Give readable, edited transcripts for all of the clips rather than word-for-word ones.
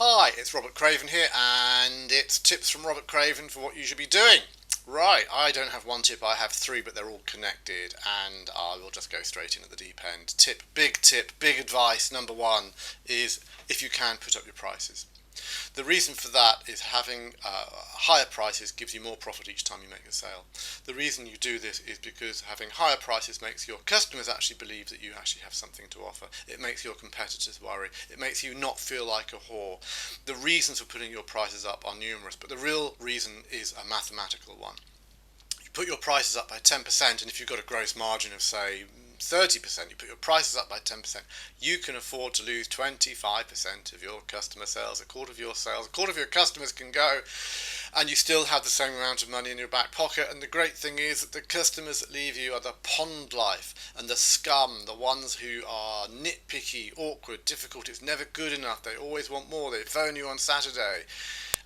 Hi, it's Robert Craven here, and it's tips from Robert Craven for what you should be doing. Right, I don't have one tip, I have three, but they're all connected, and I will just go straight in at the deep end. Tip, big advice. Number one is if you can, put up your prices. The reason for that is having higher prices gives you more profit each time you make a sale. The reason you do this is because having higher prices makes your customers actually believe that you actually have something to offer. It makes your competitors worry. It makes you not feel like a whore. The reasons for putting your prices up are numerous, but the real reason is a mathematical one. You put your prices up by 10%, and if you've got a gross margin of, say, 30%, you put your prices up by 10%, you can afford to lose 25% of your customer sales, a quarter of your sales, a quarter of your customers can go, and you still have the same amount of money in your back pocket. And the great thing is that the customers that leave you are the pond life and the scum, the ones who are nitpicky, awkward, difficult, it's never good enough, they always want more, they phone you on Saturday.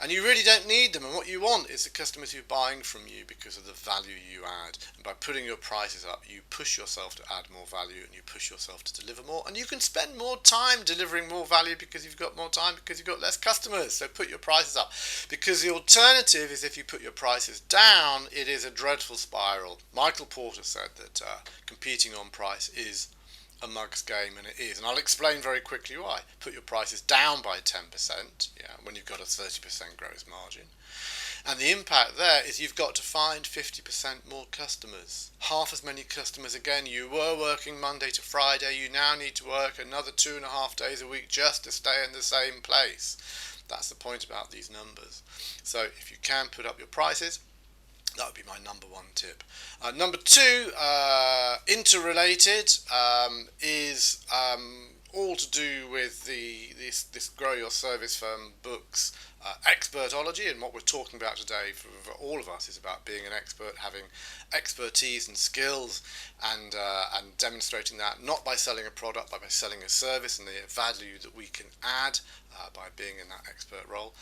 And you really don't need them, and what you want is the customers who are buying from you because of the value you add. And by putting your prices up, you push yourself to add more value, and you push yourself to deliver more, and you can spend more time delivering more value because you've got more time, because you've got less customers. So put your prices up, because the alternative is if you put your prices down, it is a dreadful spiral. Michael Porter said that competing on price is a mug's game, and it is, and I'll explain very quickly why. Put your prices down by 10%, when you've got a 30% gross margin, and the impact there is you've got to find 50% more customers, half as many customers again. You were working Monday to Friday, you now need to work another 2.5 days a week just to stay in the same place. That's the point about these numbers. So if you can put up your prices, that would be my number one tip. Number two, interrelated, is all to do with this Grow Your Service Firm book's expertology. And what we're talking about today for all of us is about being an expert, having expertise and skills, and demonstrating that not by selling a product, but by selling a service and the value that we can add by being in that expert role.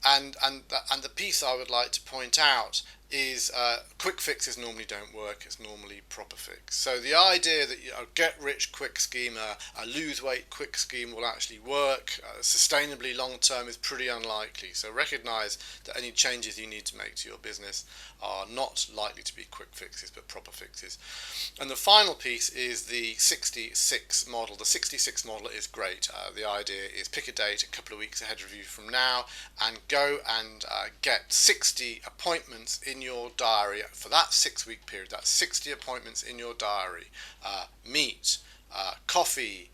And the piece I would like to point out is quick fixes normally don't work. It's normally proper fix. So the idea that a get rich quick scheme, a lose weight quick scheme will actually work sustainably long term is pretty unlikely. So recognize that any changes you need to make to your business are not likely to be quick fixes but proper fixes. And the final piece is the 66 model. The 66 model is great. The idea is pick a date a couple of weeks ahead of you from now and go and get 60 appointments in your diary for that 6-week period. That's 60 appointments in your diary. Meet, coffee,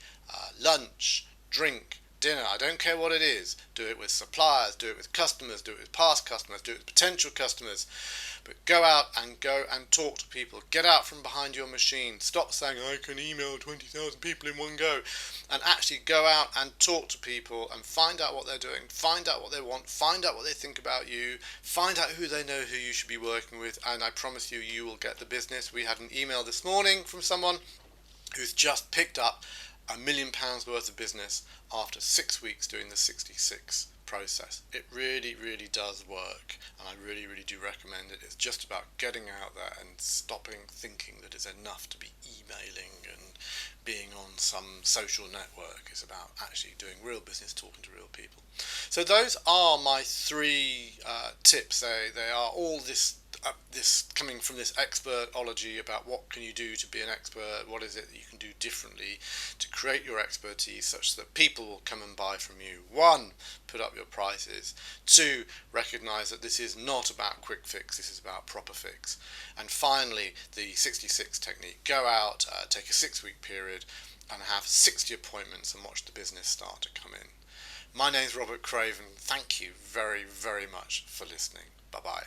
lunch, drink, dinner, I don't care what it is. Do it with suppliers, do it with customers, do it with past customers, do it with potential customers. But go out and talk to people. Get out from behind your machine. Stop saying, I can email 20,000 people in one go. And actually go out and talk to people and find out what they're doing, find out what they want, find out what they think about you, find out who they know who you should be working with, and I promise you, you will get the business. We had an email this morning from someone who's just picked up £1 million worth of business after 6 weeks doing the 66 process. It really, really does work, and I really, really do recommend it. It's just about getting out there and stopping thinking that it's enough to be emailing and being on some social network. It's about actually doing real business, talking to real people. So those are my three tips. They are all this coming from this expertology about what can you do to be an expert, what is it that you can do differently to create your expertise such that people will come and buy from you. 1, put up your prices. 2, recognize that this is not about quick fix, this is about proper fix. And finally, the 66 technique. Go out, take a 6-week period and have 60 appointments and watch the business start to come in. My name's Robert Craven. Thank you very, very much for listening. Bye-bye.